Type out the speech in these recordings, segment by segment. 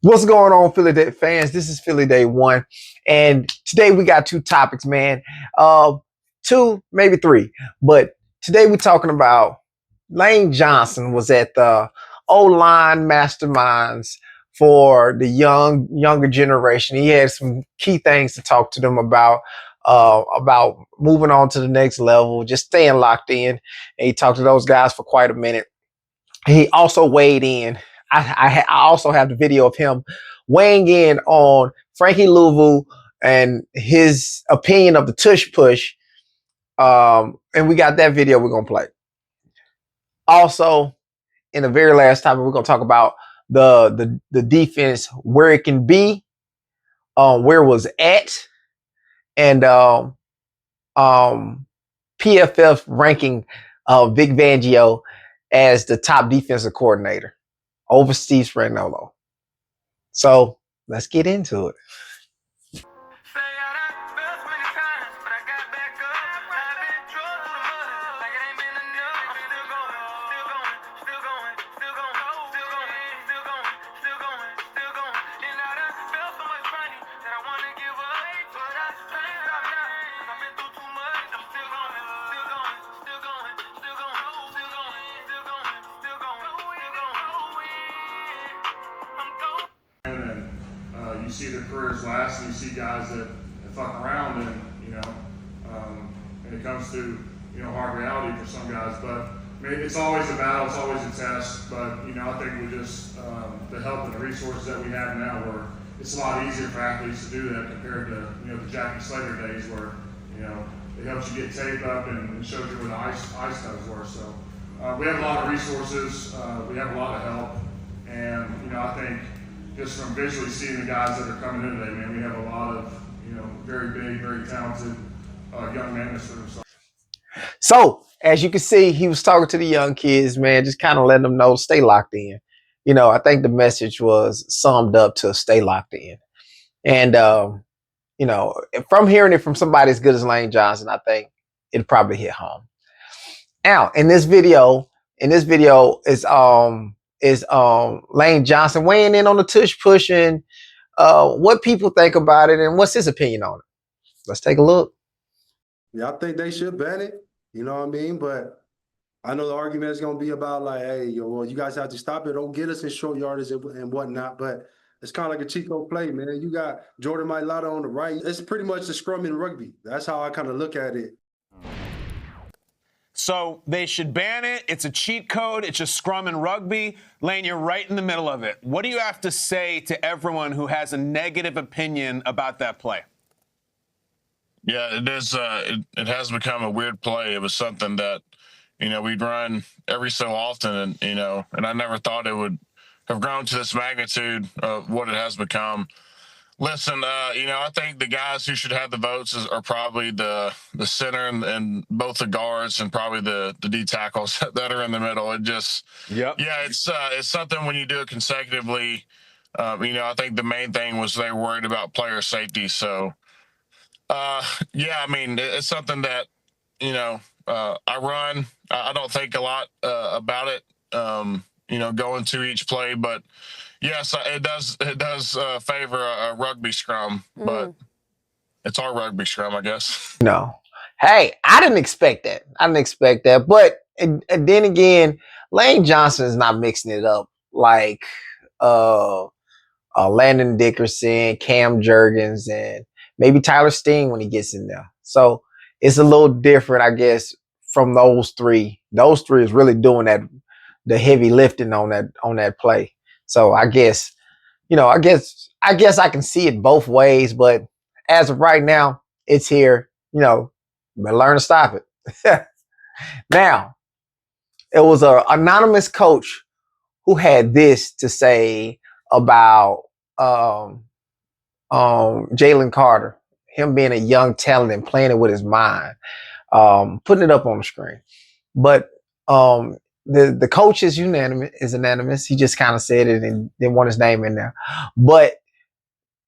What's going on, Philly Day fans? This is Philly Day One, and today we got two topics, man. Two, maybe three, but today we're talking about Lane Johnson was at the O-line masterminds for the younger generation. He had some key things to talk to them about moving on to the next level, just staying locked in. And he talked to those guys for quite a minute. He also weighed in. I also have the video of him weighing in on Frankie Louvu and his opinion of the tush push. And we got that video we're gonna play. Also, in the very last topic, we're gonna talk about the defense, where it can be, where it was at, and PFF ranking Vic Fangio as the top defensive coordinator over Steve Spagnuolo. So let's get into it. You see their careers last, and you see guys that fuck around, and and it comes to hard reality for some guys. But I mean, it's always a battle, it's always a test. But I think we just the help and the resources that we have now, where it's a lot easier for athletes to do that compared to the Jackie Slater days, where it helps you get taped up and shows you where the ice tubs were. So we have a lot of resources, we have a lot of help, and I think, just from visually seeing the guys that are coming in today, man, we have a lot of, very big, very talented young men in this room. So, as you can see, he was talking to the young kids, man, just kind of letting them know, stay locked in. I think the message was summed up to stay locked in. And, from hearing it from somebody as good as Lane Johnson, I think it probably hit home. Now, in this video is Lane Johnson weighing in on the tush push and what people think about it and what's his opinion on it. Let's take a look. Yeah, I think they should ban it. You know what I mean? But I know the argument is going to be about like, hey, you guys have to stop it. Don't get us in short yardage and whatnot. But it's kind of like a Chico play, man. You got Jordan Mailata on the right. It's pretty much the scrum in rugby. That's how I kind of look at it. So they should ban it. It's a cheat code. It's just scrum in rugby. Lane, you're right in the middle of it. What do you have to say to everyone who has a negative opinion about that play? Yeah, it is. It has become a weird play. It was something that, we'd run every so often, and I never thought it would have grown to this magnitude of what it has become. Listen, I think the guys who should have the votes are probably the center and both the guards and probably the D tackles that are in the middle. It just, Yep. Yeah, it's something when you do it consecutively. I think the main thing was they were worried about player safety. So, yeah, I mean, it's something that, I run. I don't think a lot about it, going to each play, but yes, it does favor a rugby scrum, but it's our rugby scrum, I guess. No. Hey, I didn't expect that. But and then again, Lane Johnson is not mixing it up like Landon Dickerson, Cam Jurgens, and maybe Tyler Steen when he gets in there. So it's a little different, I guess, from those three. Those three is really doing the heavy lifting on that play. So I guess, I guess I can see it both ways, but as of right now, it's here. Better learn to stop it. Now, it was an anonymous coach who had this to say about Jalen Carter, him being a young talent and playing it with his mind. Putting it up on the screen. But the coach is unanimous. He just kind of said it and didn't want his name in there. But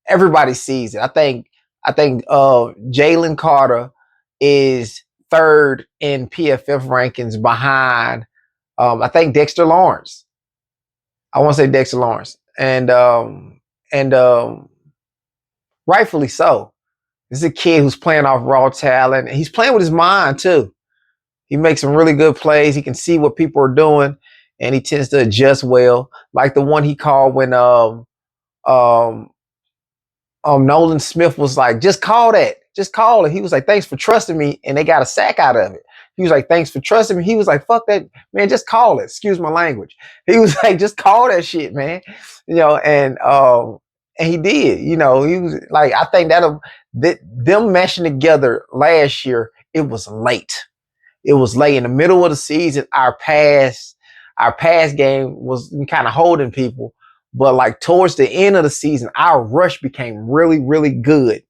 everybody sees it. I think Jalen Carter is third in PFF rankings behind I think Dexter Lawrence. I want to say Dexter Lawrence. And and rightfully so. This is a kid who's playing off raw talent. He's playing with his mind too. He makes some really good plays. He can see what people are doing, and he tends to adjust well. Like the one he called when um Nolan Smith was like, just call that. Just call it. He was like, thanks for trusting me. And they got a sack out of it. He was like, thanks for trusting me. He was like, fuck that, man, just call it. Excuse my language. He was like, just call that shit, man. You know, and he did. You know, he was like, I think them meshing together last year, it was late. It was late in the middle of the season. Our pass game was kind of holding people. But like towards the end of the season, our rush became really, really good.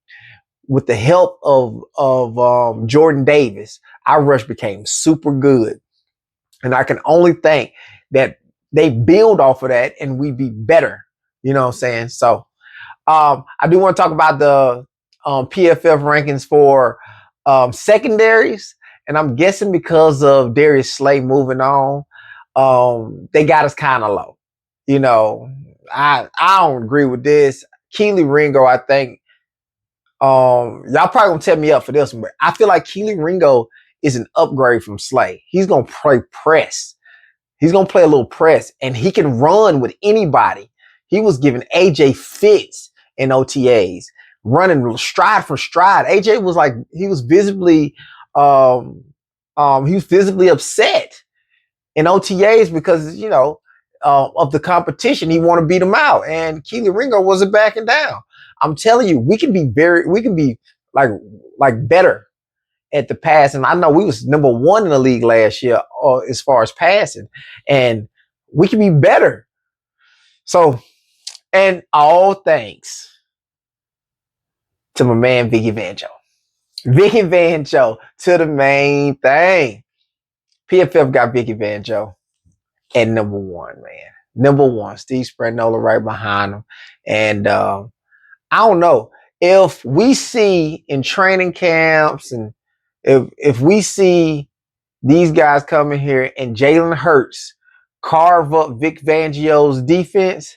With the help of Jordan Davis, our rush became super good. And I can only think that they build off of that and we be better. You know what I'm saying? So I do want to talk about the PFF rankings for secondaries. And I'm guessing because of Darius Slay moving on, they got us kind of low. You know, I don't agree with this. Keely Ringo, I think, y'all probably gonna tell me up for this one, but I feel like Keely Ringo is an upgrade from Slay. He's gonna play press. He's gonna play a little press, and he can run with anybody. He was giving AJ fits in OTAs, running stride for stride. AJ was like he was visibly upset in OTAs because of the competition. He want to beat him out, and Keely Ringo wasn't backing down. I'm telling you, we can be like better at the pass. And I know we was number one in the league last year as far as passing, and we can be better. So, and all thanks to my man Vicky Vanjo. Vicky Vanjo to the main thing. PFF got Vicky Vanjo at number one, man. Number one. Steve Spagnuolo right behind him. And I don't know. If we see in training camps and if we see these guys coming here and Jalen Hurts carve up Vic Fangio's defense,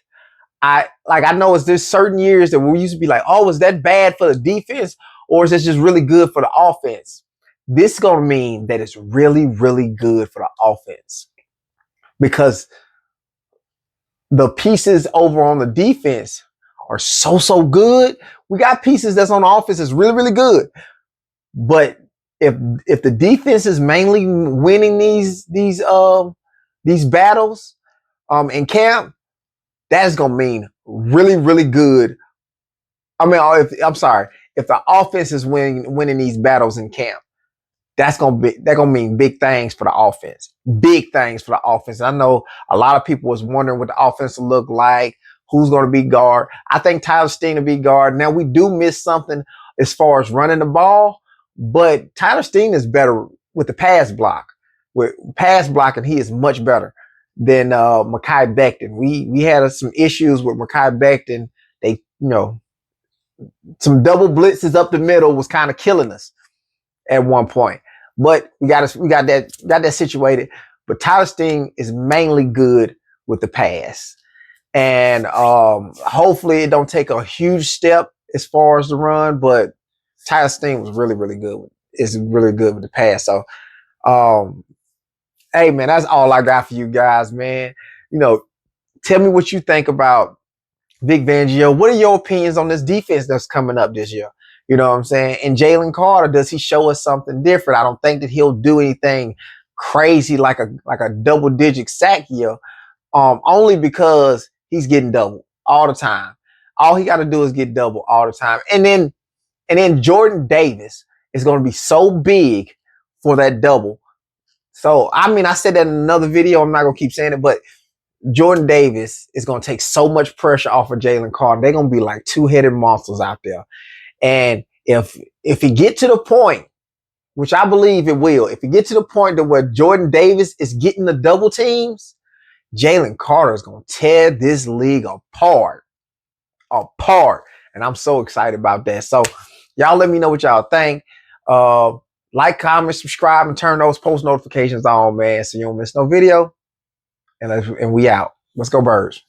I know it's there's certain years that we used to be like, oh, is that bad for the defense? Or is this just really good for the offense? This is going to mean that it's really, really good for the offense. Because the pieces over on the defense are so good. We got pieces that's on the offense that's really, really good. But if the defense is mainly winning these battles in camp, that's gonna mean really, really good. I mean, if the offense is winning these battles in camp, that's gonna mean big things for the offense. Big things for the offense. I know a lot of people was wondering what the offense will look like, who's gonna be guard. I think Tyler Steen will be guard. Now we do miss something as far as running the ball, but Tyler Steen is better with the pass block. With pass blocking, he is much better than Mekhi Becton. We had some issues with Mekhi Becton. They, some double blitzes up the middle was kind of killing us at one point. But we got that situated. But Tyler Steen is mainly good with the pass. And hopefully it don't take a huge step as far as the run, but Tyler Steen was really, really good. Is really good with the pass. So hey man, that's all I got for you guys, man. Tell me what you think about Vic Fangio. What are your opinions on this defense that's coming up this year? You know what I'm saying? And Jalen Carter, does he show us something different? I don't think that he'll do anything crazy like a double-digit sack year, only because he's getting double all the time. All he got to do is get double all the time. And then Jordan Davis is going to be so big for that double. So, I mean, I said that in another video. I'm not going to keep saying it, but Jordan Davis is going to take so much pressure off of Jalen Carter. They're going to be like two-headed monsters out there. And if it get to the point, which I believe it will, if it get to the point to where Jordan Davis is getting the double teams, Jalen Carter is going to tear this league apart. And I'm so excited about that. So y'all let me know what y'all think. Like, comment, subscribe, and turn those post notifications on, man, so you don't miss no video. And we out. Let's go Birds.